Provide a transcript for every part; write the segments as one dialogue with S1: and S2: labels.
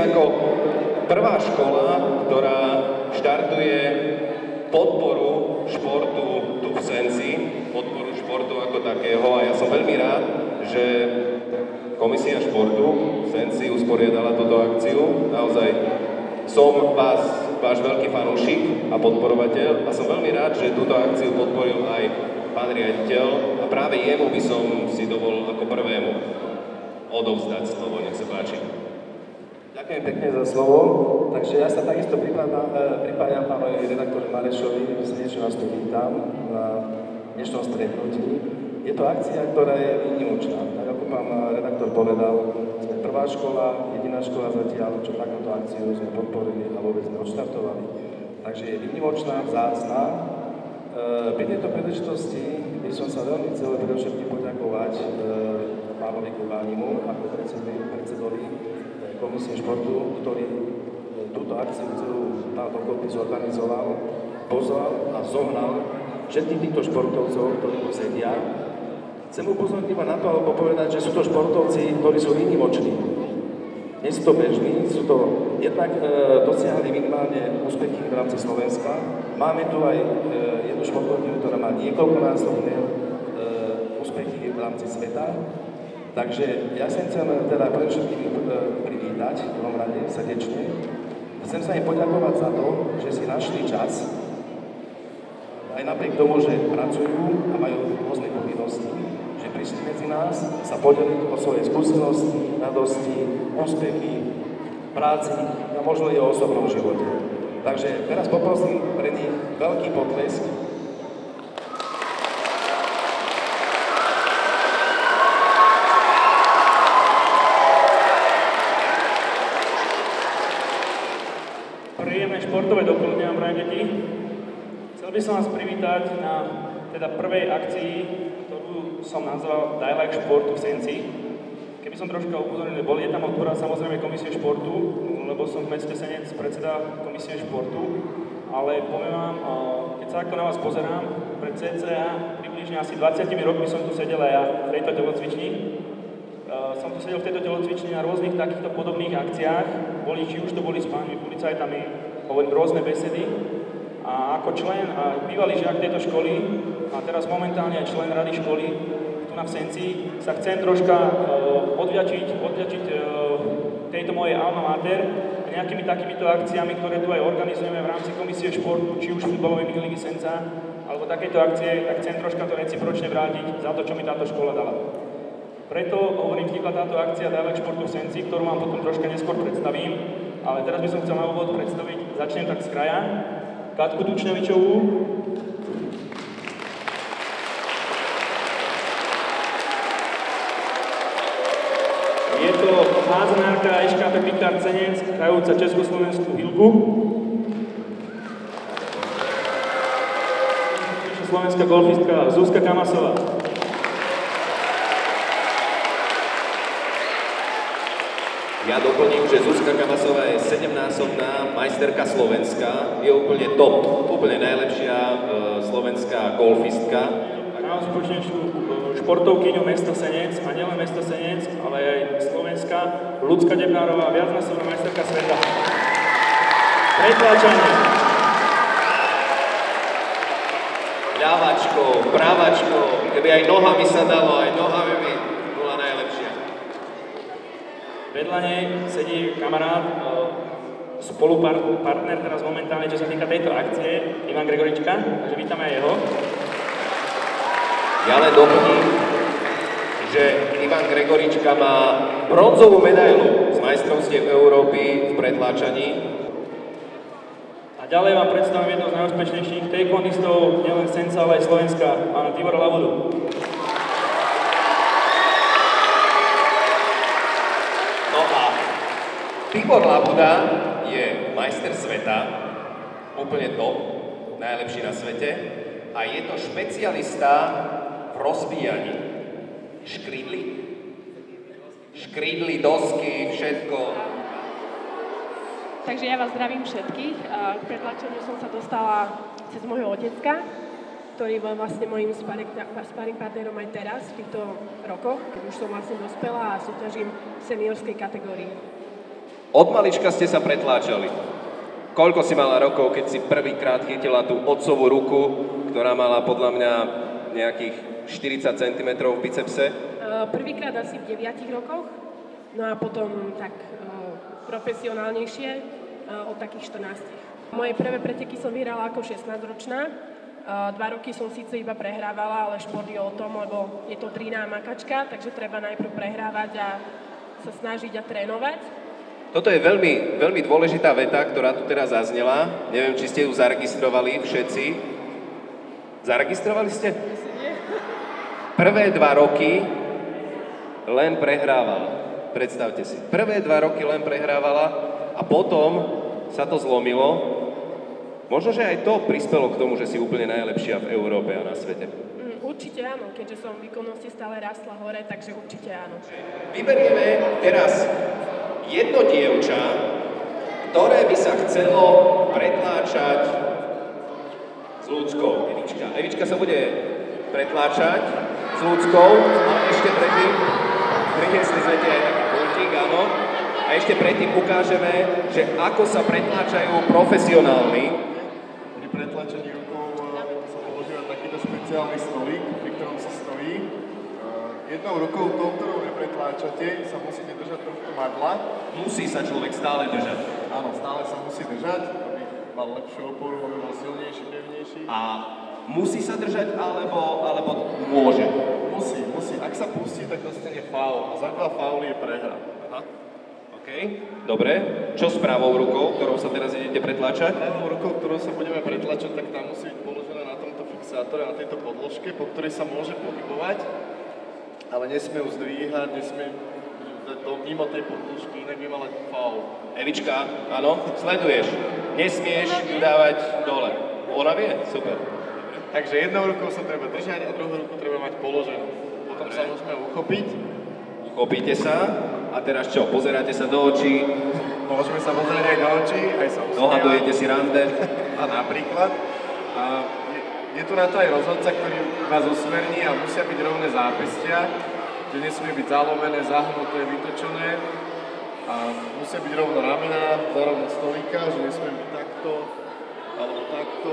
S1: ako prvá škola, ktorá štartuje podporu športu tu v Senci, podporu športu ako takého, a ja som veľmi rád, že Komisia športu v Senci usporiadala túto akciu. Naozaj som váš veľký fanúšik a podporovateľ a som veľmi rád, že túto akciu podporil aj pán riaditeľ a práve jemu by som si dovolil ako prvému odovzdať slovo. Nech sa páči.
S2: Ďakujem pekne za slovo. Takže ja sa takisto pripájam pánovi redaktorovi Marešovi, srdečne vás tu vítam na dnešnom stretnutí. Je to akcia, ktorá je výnimočná. Tak ako pán redaktor povedal, sme prvá škola, jediná škola zatiaľ, čo takúto akciu sme podporili a vôbec sme odštartovali. Takže je výnimočná, vzácna. Pri tejto príležitosti by som sa veľmi chcel predovšetkým poďakovať pánovi Kulánimu ako predsedovi Komisie športu, ktorý túto akciu celú dokopy zorganizoval, pozval a zohnal všetkých týchto športovcov, ktorí tu sedia. Chcem upozorniť iba na to, alebo povedať, že sú to športovci, ktorí sú výnimoční. Nie sú to bežní, sú to jednak dosiahli minimálne úspechy v rámci Slovenska. Máme tu aj jednu športovkyňu, ktorá má niekoľkonásobné úspechy v rámci sveta. Takže ja sa chcem teda pre všetkým privítať v prvom rade srdečne. Chcem sa im poďakovať za to, že si našli čas, aj napriek tomu, že pracujú a majú rôzne povinnosti, že prišli medzi nás sa podeliť o svoje skúsenosti, radosti, úspechy, práci a možno i o osobnom živote. Takže teraz poprosím pre nich veľký potlesk.
S3: Príjemné športové dopoludne, prajem deti. Chcel by som vás privítať na prvej akcii, ktorú som nazval Die Like športu v Senci. Keby som troška upozornil, je tam odbora samozrejme Komisie športu, lebo som v meste Senec predseda Komisie športu, ale poviem vám, keď sa takto na vás pozerám, pred cca približne asi 20 rokmi som tu sedel aj ja v tejto telocvični. Som tu sedel v tejto telocvični na rôznych takýchto podobných akciách, či už to boli s pánmi policajtami, hovorím rôzne besedy. A ako člen a bývalý žiak tejto školy a teraz momentálne aj člen rady školy tu na v Senci sa chcem troška odvďačiť tejto mojej alma mater nejakými takýmito akciami, ktoré tu aj organizujeme v rámci Komisie športu, či už futbalovej ligy Senca, alebo takéto akcie, tak chcem troška to recipročne vrátiť za to, čo mi táto škola dala. Preto hovorím, vznikla táto akcia Die Like športu v Senci, ktorú vám potom troška neskôr predstavím, ale teraz by som chcel na úvod predstaviť, začnem tak z kraja, Katku Tučnevičovú. Je to hádzanárka SKP Pikard Senec, hrajúca československú hylku. Slovenská golfistka Zuzka Kamasová.
S1: Ja doplním, že Zuzka Kamasová je 7-násobná majsterka Slovenska, je úplne top, úplne najlepšia slovenská golfistka.
S3: Najúspešnejšiu športovkyňu mesta Senec, a nielen mesta Senec, ale aj Slovenska, Ľudská Debnárová, viacnásobná majsterka sveta. Pretláčanie.
S1: Ľavačko, pravačko, keby aj nohami sa dalo, aj nohami by bola najlepšia.
S3: Vedľa nej sedí kamarát, spolupartner teraz momentálne, čo sa týka tejto akcie, Ivan Gregorička, takže vítame aj jeho.
S1: Ja len doplním, že Ivan Gregorička má bronzovú medailu z majstrovstiev Európy v pretláčaní.
S3: A ďalej vám predstavím jedného z najúspešnejších taekwondistov, nielen Senca, ale aj Slovenska, pána Tibora Labudu.
S1: Tibor Labuda je majster sveta, úplne top, najlepší na svete, a je to špecialista v rozbíjaní. Škrídly, dosky, všetko.
S4: Takže ja vás zdravím všetkých. K pretlačeniu som sa dostala cez môjho otecka, ktorý bol vlastne mojím sparring partnerom aj teraz, v týchto rokoch, keď už som vlastne dospela a súťažím v seniorskej kategórii.
S1: Od malička ste sa pretláčali. Koľko si mala rokov, keď si prvýkrát chytila tú otcovú ruku, ktorá mala podľa mňa nejakých 40 cm v bicepse?
S4: Prvýkrát asi v 9 rokoch, no a potom tak profesionálnejšie od takých 14. Moje prvé preteky som vyhrala ako 16-ročná. 2 roky som síce iba prehrávala, ale šport je o tom, lebo je to dríná makačka, takže treba najprv prehrávať a sa snažiť a trénovať.
S1: Toto je veľmi, veľmi dôležitá veta, ktorá tu teraz zaznela. Neviem, či ste ju zaregistrovali všetci. Zaregistrovali ste? Prvé 2 roky len prehrávala. Predstavte si. Prvé 2 roky len prehrávala a potom sa to zlomilo. Možno, že aj to prispelo k tomu, že si úplne najlepšia v Európe a na svete.
S4: Určite áno, keďže som v výkonnosti stále rastla hore, takže určite áno.
S1: Vyberieme teraz jedno dievča, ktoré by sa chcelo pretláčať s ľudskou. Evička sa bude pretláčať s ľudskou, ale ešte predtým priniesli sme ti aj taký pultík, áno. A ešte predtým ukážeme, že ako sa pretláčajú profesionálni.
S5: Pri pretláčaní rukou sa používa takýto špeciálny stolík, pri ktorom sa stojí. Jednou rukou, tou, ktorou nepretláčate, sa musíte držať tohto madla.
S1: Musí sa človek stále držať.
S5: Áno, stále sa musí držať, aby mal lepšiu oporu, aby bol silnejší, pevnejší.
S1: A musí sa držať, alebo môže?
S5: Musí. Ak sa pustí, tak dostane faul. A za 2 fauly je prehra.
S1: Aha. OK, dobre. Čo s pravou rukou, ktorou sa teraz idete pretláčať?
S5: Pravou rukou, ktorou sa budeme pretlačať, tak tá musí byť položená na tomto fixátore, na tejto podložke, po ktorej sa môže pohybovať. Ale nesmie ju zdvíhať, nesmie dať to mimo tej podložky, inak by mala faul.
S1: Evička, áno, sleduješ. Nesmieš ju dávať dole. Ona vie? Super.
S5: Takže jednou rukou sa treba držať a druhou rukou treba mať položenú. Potom sa môžeme uchopiť.
S1: Uchopíte sa a teraz čo? Pozeráte sa do očí?
S5: Môžeme sa pozerať aj do očí, aj sa usmievať.
S1: Dohadujete si rande?
S5: A napríklad. A je tu na to aj rozhodca, ktorý vás usmerní a musia byť rovné zápestia, že nesmie byť zalomené, zahnuté, vytočené. A musia byť rovno ramena, rovno stolíka, že nesmie byť takto, alebo takto.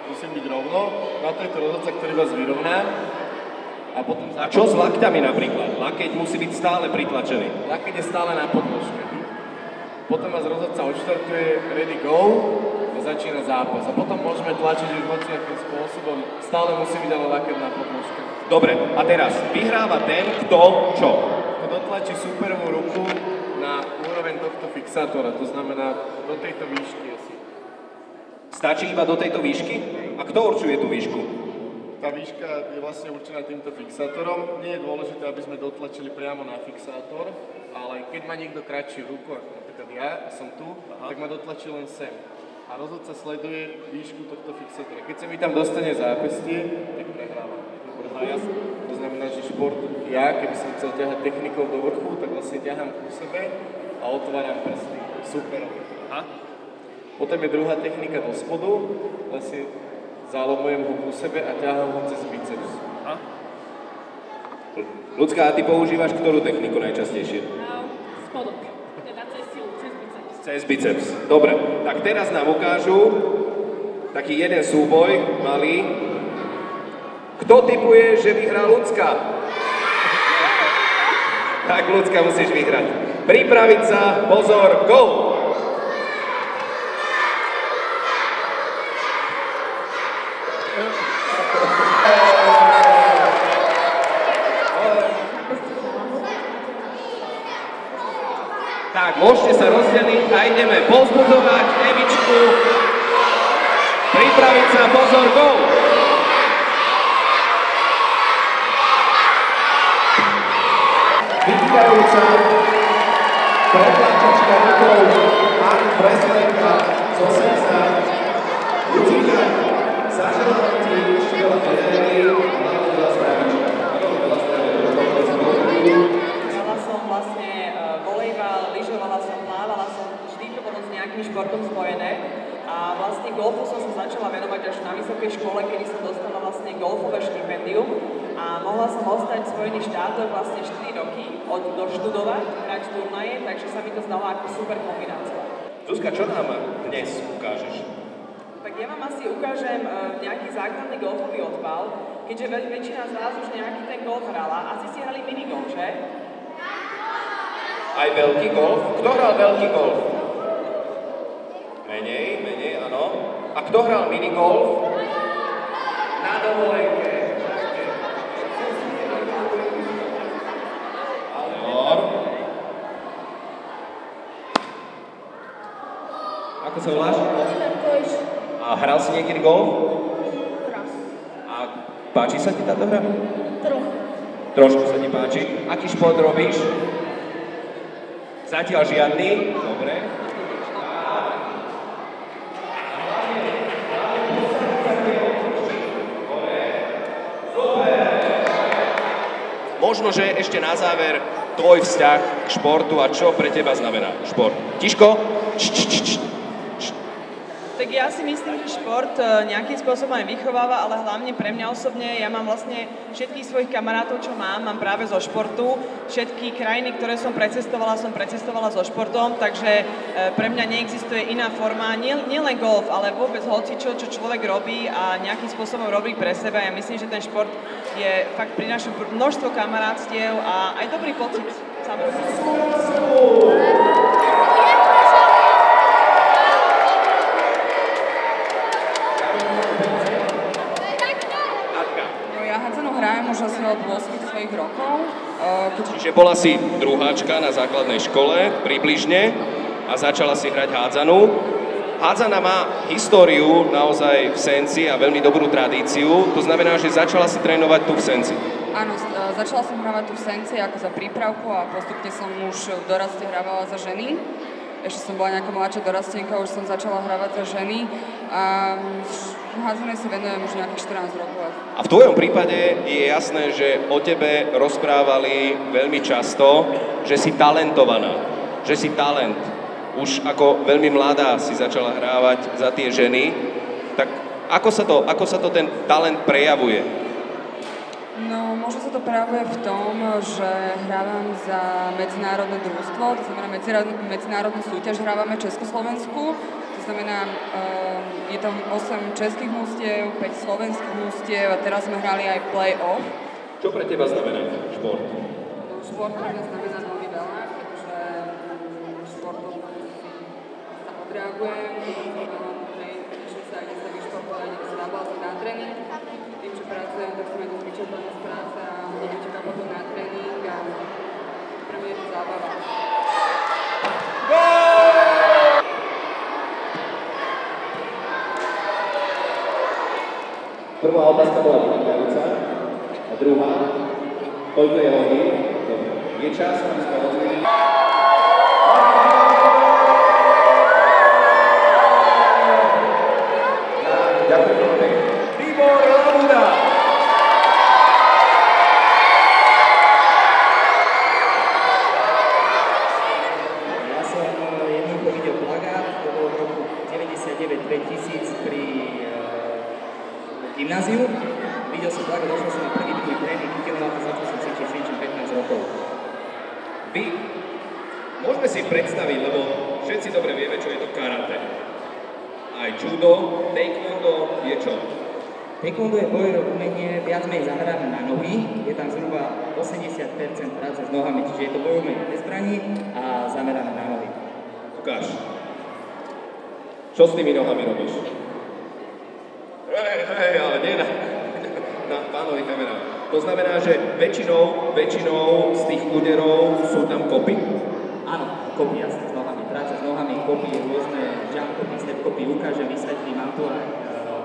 S5: Musí byť rovno. Na to je to rozhodca, ktorý vás vyrovná.
S1: A čo s lakťami napríklad? Lakeť musí byť stále pritlačený.
S5: Lakeť je stále na podložke. Potom vás rozhodca odštartuje ready go a začína zápas. A potom môžeme tlačiť už hociakým spôsobom. Stále musí byť ale lakeť na podložke.
S1: Dobre, a teraz vyhráva ten, kto čo?
S5: Kto dotlačí superovú ruku na úroveň tohto fixátora, to znamená do tejto výšky asi.
S1: Stačí iba do tejto výšky? A kto určuje tú výšku?
S5: Tá výška je vlastne určená týmto fixátorom. Nie je dôležité, aby sme dotlačili priamo na fixátor, ale keď má niekto kratšiu ruku, ako napríklad ja, a som tu, tak ma dotlačí len sem. A rozhodca sleduje výšku tohto fixátora. Keď sa mi tam dostane zápestie, tak prehrávam. To znamená, že šport, ja, keby som chcel ťahať technikou do vrchu, tak vlastne ťahám ku sebe a otváram prsty. Super. Potom je druhá technika do spodu, vlastne zalomujem ho ku sebe a ťahám ho cez biceps.
S1: Ľudská, a ty používaš ktorú techniku najčastejšie?
S4: Spodok, teda cez silu, cez biceps.
S1: Cez biceps. Dobre, tak teraz nám ukážu taký jeden súboj malý. Kto tipuje, že vyhrá Ľudská? Tak, Ľudská, musíš vyhrať. Pripraviť sa, pozor, go! Tak, môžete sa rozdeliť a ideme povzbudzovať Evičku. Pripraviť sa, pozor, go! Vynikajúca pretláčačka rukou Anny Preslenka zo srdca. Lucíka, zaželám ti ešte veľa energie a hlavne veľa zdravíčka.
S6: Hrala som vlastne volejbal, lyžovala som, plávala som, vždy to bolo s nejakým športom spojené. A vlastne golfu som sa začala venovať až na vysokej škole, kedy som dostala vlastne golfové štipendium. a mohla som ostať v Spojených štátoch vlastne 4 roky, doštudovať, hrať turnaje, takže sa mi to zdalo ako super kombinácia.
S1: Zuzka, čo nám dnes ukážeš?
S6: Tak ja vám asi ukážem nejaký základný golfový odpal, keďže väčšina z vás už nejaký ten golf hrala. Asi ste hrali minigolf, že?
S1: Aj veľký golf? Kto hral veľký golf? Menej, áno. A kto hral minigolf? Na dovolenke.
S7: Ako sa voláš?
S8: Kojš.
S7: A hral si niekedy golf?
S8: Raz.
S7: A páči sa ti táto hra?
S8: Trochu.
S7: Trošku sa ti páči. Aký šport robíš? Zatiaľ žiadny? Dobre. Možno, že ešte na záver tvoj vzťah k športu a čo pre teba znamená šport. Tiško?
S6: Tak ja si myslím, že šport nejakým spôsobom aj vychováva, ale hlavne pre mňa osobne, ja mám vlastne všetkých svojich kamarátov, čo mám práve zo športu. Všetky krajiny, ktoré som precestovala so športom, takže pre mňa neexistuje iná forma, nielen golf, ale vôbec hocičo, čo človek robí a nejakým spôsobom robí pre seba. Ja myslím, že ten šport je fakt prináša množstvo kamarátstiev a aj dobrý pocit.
S9: Hrajem už asi od 8 svojich rokov.
S1: Čiže bola si druháčka na základnej škole, približne, a začala si hrať hádzanú. Hádzana má históriu naozaj v Senci a veľmi dobrú tradíciu. To znamená, že začala si trénovať tu v Senci.
S9: Áno, začala som hrávať tu v Senci ako za prípravku a postupne som už v doraste hrávala za ženy. Ešte som bola nejaká mladšia dorastenka, už som začala hrávať za ženy. A hádzanej sa venujem už nejakých 14 rokov.
S1: A v tvojom prípade je jasné, že o tebe rozprávali veľmi často, že si talentovaná, že si talent. Už ako veľmi mladá si začala hrávať za tie ženy. Tak ako sa to ten talent prejavuje?
S9: No, možno sa to prejavuje v tom, že hrávam za medzinárodné družstvo, to znamená medzinárodnú súťaž hrávame Československu. To znamená, je tam 8 českých mužstiev, 5 slovenských mužstiev a teraz sme hrali aj play-off.
S1: Čo pre teba znamená šport?
S9: No, šport pre mňa znamená veľmi veľa, pretože športom sa odreagujem, teším sa, kde sa vyšportovať, kde sa nabal na tréning. Tým, čo pracujem, tak som aj dosť vyčerpaná z práce a hodím čaká potom na tréning a pre mňa je to zábava.
S7: Prvá otázka bola vynikajúca a druhá, koľko je hodín? Dobre, je čas, aby sme odvedeli. Ďakujem pekne. Tibor Labuda!
S10: Ja som jednoducho videl plagát, to bolo v roku 99-2000 pri gymnáziu. Videl som plagát, došiel som na prvý tréning, chytil ma to, začal som cvičiť 15 rokov.
S7: Vy, môžeme si predstaviť, lebo všetci dobre vieme, čo je to karate. Aj judo, taekwondo je čo?
S10: Taekwondo je bojové umenie viac menej zamerané na nohy, je tam zhruba 80% práce s nohami, čiže je to bojové umenie bez zbraní a zamerané na nohy.
S7: Ukáž. Čo s tými nohami robíš? Ale nie na pánovi kamera. To znamená, že väčšinou z tých úderov sú tam kopy?
S10: Áno, kopy, jasne, s nohami, práca s nohami, kopy, rôzne jump kopy, step kopy, ukážem, vysvetlím, mám tu aj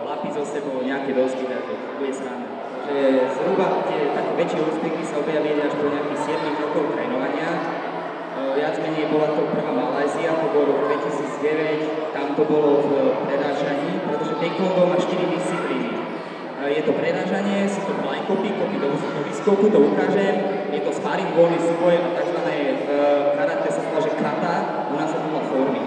S10: lapy so sebou, nejaké dosky, takže bude sranda. Takže zhruba tie také väčšie úspechy sa objavili až po nejakých 7 rokov trénovania. Viac menej bola to prvá Malajzia, to bolo v 2009, tam to bolo v prerážaní, pretože taekwondo má 4 disciplíny. Je to prerážanie, sú to blind kopy, kopy do výskoku, to ukážem, je to sparring, voľný súboj a tzv. Karate sa volá, že kata, u nás sa to volá formy.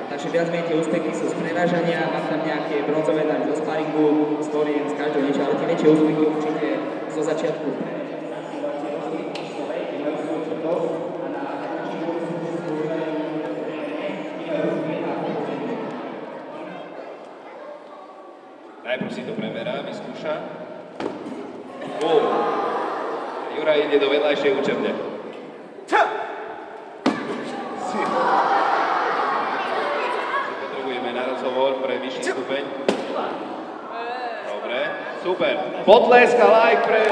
S10: Takže viac menej tie úspechy sú z prerážania, mám tam nejaké bronzové medaily zo sparingu, z každého niečo, ale tie väčšie úspechy určite zo zo začiatku
S1: Najprv si to preberá, vyskúša. Juraj ide do vedľajšej učebne. Potrebujeme na rozhovor pre vyšší stupeň. Dobre, super. Potlesk a like pre...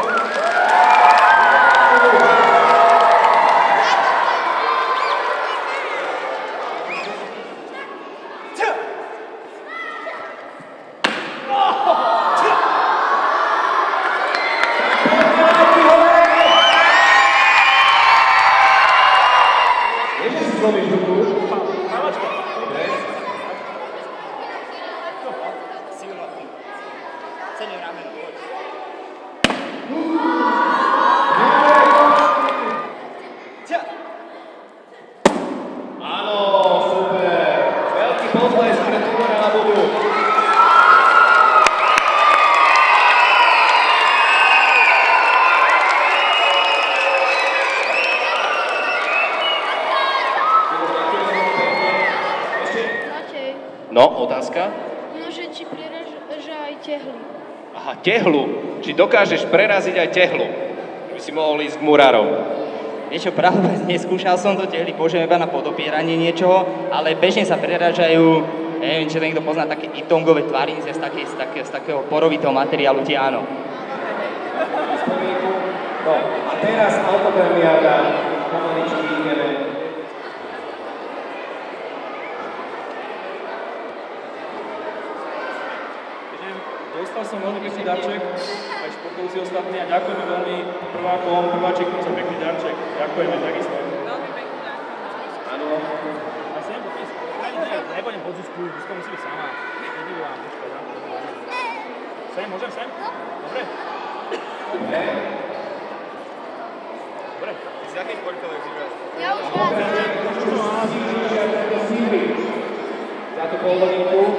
S1: No, otázka?
S8: No, že či preráža aj tehlu.
S1: Aha, tehlu. Či dokážeš preraziť aj tehlu? By si mohol ísť k murárom.
S10: Niečo práve neskúšal som to, tehly použijem iba na podopieranie niečoho, ale bežne sa prerážajú, neviem, či to niekto pozná, také itongové tvarinice z takého porovitého materiálu, tie áno.
S7: No, a teraz autogramiáda, pomaličky ideme.
S3: Dostal som veľmi pekný darček, aj športovci ostatní a ďakujeme veľmi prvákom, prváčikom za pekný darček. Ďakujeme takisto.
S6: Veľmi pekný darček.
S3: Áno. A sem popísť. Nebudem pod Zuzku, Zuzka musí byť sama. Nedivú vám, počkaj, dám to. Sem, môžem sem? Dobre? Dobre.
S5: Ty si aký športovec, Juraj?
S8: Ja už vás.
S7: Za tú polhodinku